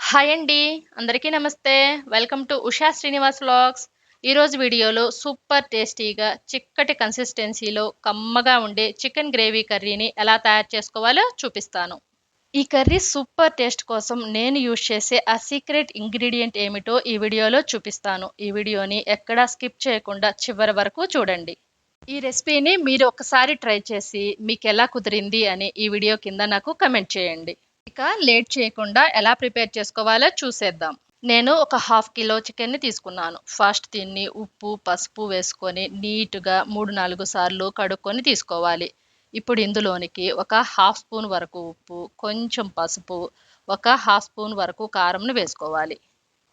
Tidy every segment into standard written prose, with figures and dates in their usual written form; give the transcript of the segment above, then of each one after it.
Hi అండి. అందరికీ నమస్తే. Welcome to Usha Srinivas vlogs. ఈరోజు వీడియోలో సూపర్ టేస్టీగా చిక్కటి కన్సిస్టెన్సీలో కమ్మగా ఉండే చికెన్ గ్రేవీ కర్రీని ఎలా తయారు చేసుకోవాలో చూపిస్తాను. ఈ కర్రీ సూపర్ టేస్ట్ కోసం నేను యూజ్ చేసే ఆ సీక్రెట్ ఇంగ్రీడియంట్ ఏమిటో ఈ వీడియోలో చూపిస్తాను. ఈ వీడియోని ఎక్కడా స్కిప్ చేయకుండా చివరి వరకు చూడండి. ఈ రెసిపీని మీరు ఒకసారి ట్రై చేసి మీకెలా కుదిరింది అని ఈ వీడియో కింద నాకు కమెంట్ చేయండి. ఇక లేట్ చేయకుండా ఎలా ప్రిపేర్ చేసుకోవాలో చూసేద్దాం. నేను ఒక హాఫ్ కిలో చికెన్ని తీసుకున్నాను. ఫస్ట్ దీన్ని ఉప్పు, పసుపు వేసుకొని నీట్‌గా 3, 4 సార్లు కడుక్కొని తీసుకోవాలి. ఇప్పుడు ఇందులోనికి ఒక హాఫ్ స్పూన్ వరకు ఉప్పు, కొంచెం పసుపు, ఒక హాఫ్ స్పూన్ వరకు కారంను వేసుకోవాలి.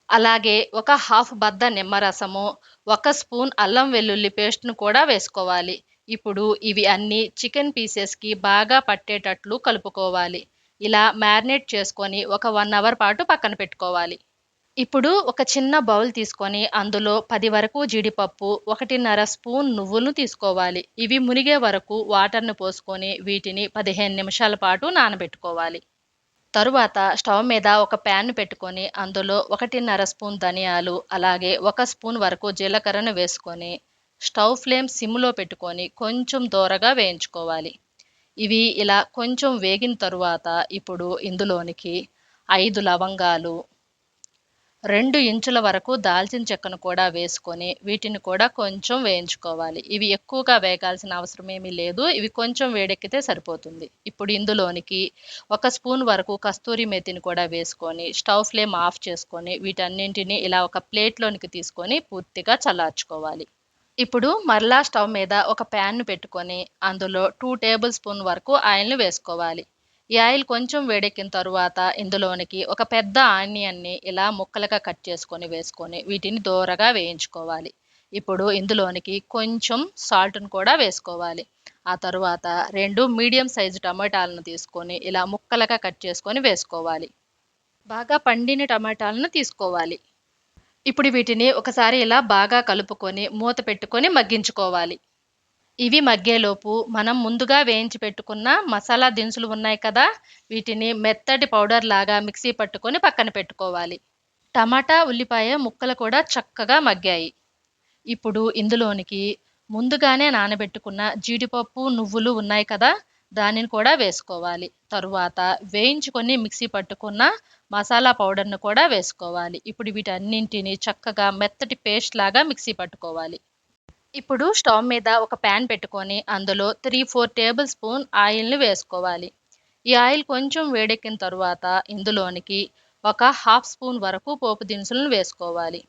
అలాగే ఒక హాఫ్ బద్ద నిమ్మరసము, ఒక స్పూన్ అల్లం వెల్లుల్లి పేస్ట్‌ను కూడా వేసుకోవాలి. ఇప్పుడు ఇవి అన్నీ చికెన్ పీసెస్‌కి బాగా పట్టేటట్లు కలుపుకోవాలి. ఇలా మ్యారినేట్ చేసుకొని ఒక 1 అవర్ పాటు పక్కన పెట్టుకోవాలి. ఇప్పుడు ఒక చిన్న బౌల్ తీసుకొని అందులో 10 వరకు జీడిపప్పు, 1.5 స్పూన్ నువ్వులను తీసుకోవాలి. ఇవి మునిగే వరకు వాటర్‌ని పోసుకొని వీటిని 15 నిమిషాల పాటు నానబెట్టుకోవాలి. తరువాత స్టవ్ మీద ఒక ప్యాన్ పెట్టుకొని అందులో 1.5 స్పూన్ ధనియాలు, అలాగే 1 స్పూన్ వరకు జీలకర్రను వేసుకొని స్టవ్ ఫ్లేమ్ సిమ్‌లో పెట్టుకొని కొంచెం దోరగా వేయించుకోవాలి. ఇవి ఇలా కొంచెం వేగిన తరువాత ఇప్పుడు ఇందులోనికి 5 లవంగాలు, 2 ఇంచుల వరకు దాల్చిన చెక్కను కూడా వేసుకొని వీటిని కూడా కొంచెం వేయించుకోవాలి. ఇవి ఎక్కువగా వేగాల్సిన అవసరం ఏమీ లేదు. ఇవి కొంచెం వేడెక్కితే సరిపోతుంది. ఇప్పుడు ఇందులోనికి 1 స్పూన్ వరకు కస్తూరి మేతిని కూడా వేసుకొని స్టవ్ ఫ్లేమ్ ఆఫ్ చేసుకొని వీటన్నింటిని ఇలా ఒక ప్లేట్‌లోనికి తీసుకొని పూర్తిగా చల్లార్చుకోవాలి. ఇప్పుడు మరలా స్టవ్ మీద ఒక ప్యాన్‌ను పెట్టుకొని అందులో 2 టేబుల్ స్పూన్ వరకు ఆయిల్‌ని వేసుకోవాలి. ఈ ఆయిల్ కొంచెం వేడెక్కిన తరువాత ఇందులోనికి ఒక పెద్ద ఆనియన్‌ని ఇలా ముక్కలుగా కట్ చేసుకొని వేసుకొని వీటిని దోరగా వేయించుకోవాలి. ఇప్పుడు ఇందులోనికి కొంచెం సాల్ట్‌ను కూడా వేసుకోవాలి. ఆ తరువాత 2 మీడియం సైజు టమాటాలను తీసుకొని ఇలా ముక్కలుగా కట్ చేసుకొని వేసుకోవాలి. బాగా పండిన టమాటాలను తీసుకోవాలి. ఇప్పుడు వీటిని ఒకసారి ఇలా బాగా కలుపుకొని మూత పెట్టుకొని మగ్గించుకోవాలి. ఇవి మగ్గేలోపు మనం ముందుగా వేయించి పెట్టుకున్న మసాలా దినుసులు ఉన్నాయి కదా! వీటిని మెత్తటి పౌడర్ లాగా మిక్సీ పట్టుకొని పక్కన పెట్టుకోవాలి. టమాటా, ఉల్లిపాయ ముక్కలు కూడా చక్కగా మగ్గాయి. ఇప్పుడు ఇందులోనికి ముందుగానే నానబెట్టుకున్న జీడిపప్పు, నువ్వులు ఉన్నాయి కదా! దానిని కూడా వేసుకోవాలి. తరువాత వేయించుకొని మిక్సీ పట్టుకున్న మసాలా పౌడర్‌ను కూడా వేసుకోవాలి. ఇప్పుడు వీటన్నింటిని చక్కగా మెత్తటి పేస్ట్ లాగా మిక్సీ పట్టుకోవాలి. ఇప్పుడు స్టవ్ మీద ఒక ప్యాన్ పెట్టుకొని అందులో 3, 4 టేబుల్ స్పూన్ ఆయిల్‌ని వేసుకోవాలి. ఈ ఆయిల్ కొంచెం వేడెక్కిన తరువాత ఇందులోనికి ఒక హాఫ్ స్పూన్ వరకు పోపు దినుసులను వేసుకోవాలి.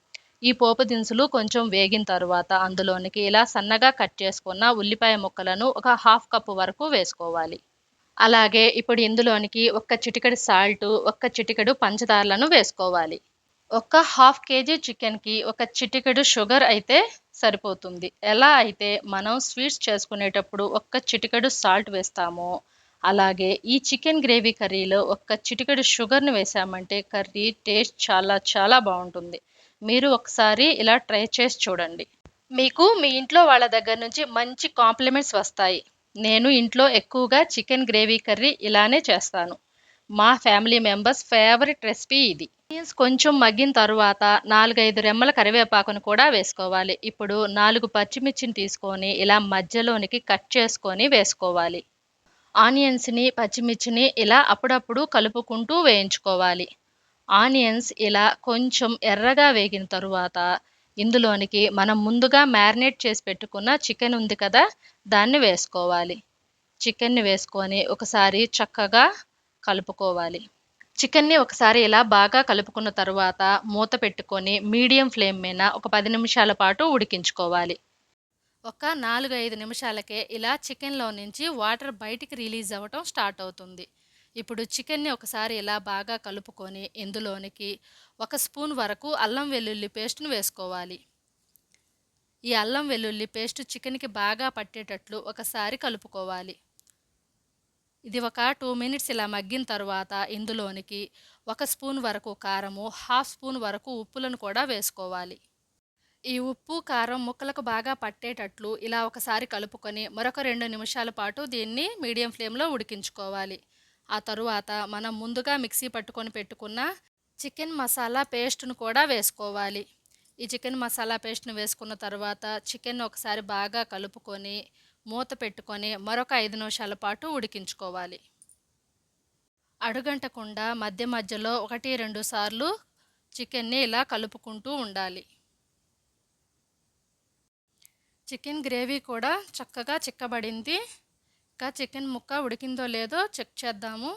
ఈ పోపు దినుసులు కొంచెం వేగిన తరువాత అందులోనికి ఇలా సన్నగా కట్ చేసుకున్న ఉల్లిపాయ ముక్కలను ఒక హాఫ్ కప్పు వరకు వేసుకోవాలి. అలాగే ఇప్పుడు ఇందులోనికి ఒక్క చిటికెడు సాల్టు, ఒక్క చిటికెడు పంచదారలను వేసుకోవాలి. ఒక హాఫ్ కేజీ చికెన్‌కి ఒక చిటికెడు షుగర్ అయితే సరిపోతుంది. ఎలా అయితే మనం స్వీట్స్ చేసుకునేటప్పుడు ఒక్క చిటికెడు సాల్ట్ వేస్తామో, అలాగే ఈ చికెన్ గ్రేవీ కర్రీలో ఒక్క చిటికెడు షుగర్‌ని వేశామంటే కర్రీ టేస్ట్ చాలా చాలా బావుంటుంది. మీరు ఒకసారి ఇలా ట్రై చేసి చూడండి. మీకు మీ ఇంట్లో వాళ్ళ దగ్గర నుంచి మంచి కాంప్లిమెంట్స్ వస్తాయి. నేను ఇంట్లో ఎక్కువగా చికెన్ గ్రేవీ కర్రీ ఇలానే చేస్తాను. మా ఫ్యామిలీ మెంబర్స్ ఫేవరెట్ రెసిపీ ఇది. ఆనియన్స్ కొంచెం మగ్గిన తరువాత 4, 5 రెమ్మల కరివేపాకును కూడా వేసుకోవాలి. ఇప్పుడు 4 పచ్చిమిర్చిని తీసుకొని ఇలా మధ్యలోనికి కట్ చేసుకొని వేసుకోవాలి. ఆనియన్స్‌ని, పచ్చిమిర్చిని ఇలా అప్పుడప్పుడు కలుపుకుంటూ వేయించుకోవాలి. ఆనియన్స్ ఇలా కొంచెం ఎర్రగా వేగిన తరువాత ఇందులోనికి మనం ముందుగా మ్యారినేట్ చేసి పెట్టుకున్న చికెన్ ఉంది కదా! దాన్ని వేసుకోవాలి. చికెన్‌ని వేసుకొని ఒకసారి చక్కగా కలుపుకోవాలి. చికెన్‌ని ఒకసారి ఇలా బాగా కలుపుకున్న తరువాత మూత పెట్టుకొని మీడియం ఫ్లేమ్ మీద ఒక 10 నిమిషాల పాటు ఉడికించుకోవాలి. ఒక 4, 5 నిమిషాలకే ఇలా చికెన్‌లో నుంచి వాటర్ బయటికి రిలీజ్ అవ్వటం స్టార్ట్ అవుతుంది. ఇప్పుడు చికెన్‌ని ఒకసారి ఇలా బాగా కలుపుకొని ఇందులోనికి 1 స్పూన్ వరకు అల్లం వెల్లుల్లి పేస్ట్‌ని వేసుకోవాలి. ఈ అల్లం వెల్లుల్లి పేస్ట్ చికెన్‌కి బాగా పట్టేటట్లు ఒకసారి కలుపుకోవాలి. ఇది ఒక 2 మినిట్స్ ఇలా మగ్గిన తరువాత ఇందులోనికి 1 స్పూన్ వరకు కారము, హాఫ్ స్పూన్ వరకు ఉప్పులను కూడా వేసుకోవాలి. ఈ ఉప్పు, కారం ముక్కలకు బాగా పట్టేటట్లు ఇలా ఒకసారి కలుపుకొని మరొక 2 నిమిషాల పాటు దీన్ని మీడియం ఫ్లేమ్‌లో ఉడికించుకోవాలి. ఆ తరువాత మనం ముందుగా మిక్సీ పట్టుకొని పెట్టుకున్న చికెన్ మసాలా పేస్ట్‌ను కూడా వేసుకోవాలి. ఈ చికెన్ మసాలా పేస్ట్‌ని వేసుకున్న తర్వాత చికెన్ ఒకసారి బాగా కలుపుకొని, మూత పెట్టుకొని మరొక 5 నిమిషాల పాటు ఉడికించుకోవాలి. అడుగంటకుండా మధ్య మధ్యలో 1, 2 సార్లు చికెన్‌ని ఇలా కలుపుకుంటూ ఉండాలి. చికెన్ గ్రేవీ కూడా చక్కగా చిక్కబడింది. ఇంకా చికెన్ ముక్క ఉడికిందో లేదో చెక్ చేద్దాము.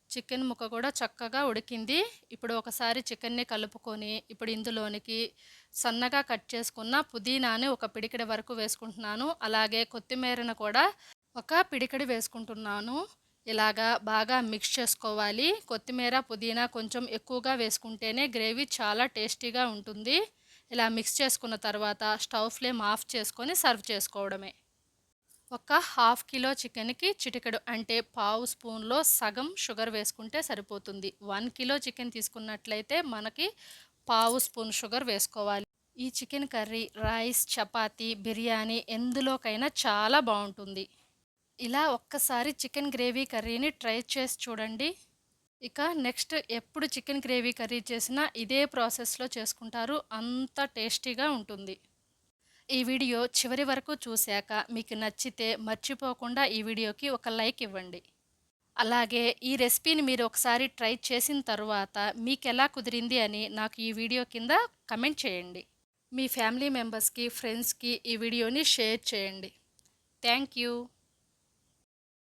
చికెన్ ముక్క కూడా చక్కగా ఉడికింది. ఇప్పుడు ఒకసారి చికెన్ని కలుపుకొని ఇప్పుడు ఇందులోనికి సన్నగా కట్ చేసుకున్న పుదీనాని ఒక పిడికెడు వరకు వేసుకుంటున్నాను. అలాగే కొత్తిమీరను కూడా ఒక పిడికెడు వేసుకుంటున్నాను. ఇలాగా బాగా మిక్స్ చేసుకోవాలి. కొత్తిమీర, పుదీనా కొంచెం ఎక్కువగా వేసుకుంటేనే గ్రేవీ చాలా టేస్టీగా ఉంటుంది. ఇలా మిక్స్ చేసుకున్న తర్వాత స్టవ్ ఫ్లేమ్ ఆఫ్ చేసుకొని సర్వ్ చేసుకోవడమే. ఒక హాఫ్ కిలో చికెన్కి చిటికెడు అంటే పావు స్పూన్లో సగం షుగర్ వేసుకుంటే సరిపోతుంది. 1 కిలో చికెన్ తీసుకున్నట్లయితే మనకి పావు స్పూన్ షుగర్ వేసుకోవాలి. ఈ chicken curry rice, chapati, biryani ఎందులోకైనా చాలా బాగుంటుంది. ఇలా ఒక్కసారి చికెన్ గ్రేవీ కర్రీని ట్రై చేసి చూడండి. ఇక నెక్స్ట్ ఎప్పుడు చికెన్ గ్రేవీ కర్రీ చేసినా ఇదే ప్రాసెస్లో చేసుకుంటారు. అంత టేస్టీగా ఉంటుంది. ఈ వీడియో చివరి వరకు చూశాక మీకు నచ్చితే మర్చిపోకుండా ఈ వీడియోకి ఒక లైక్ ఇవ్వండి. అలాగే ఈ రెసిపీని మీరు ఒకసారి ట్రై చేసిన తర్వాత మీకు ఎలా కుదిరింది అని నాకు ఈ వీడియో కింద కమెంట్ చేయండి. మీ ఫ్యామిలీ మెంబర్స్కి, ఫ్రెండ్స్కి ఈ వీడియోని షేర్ చేయండి. Thank you.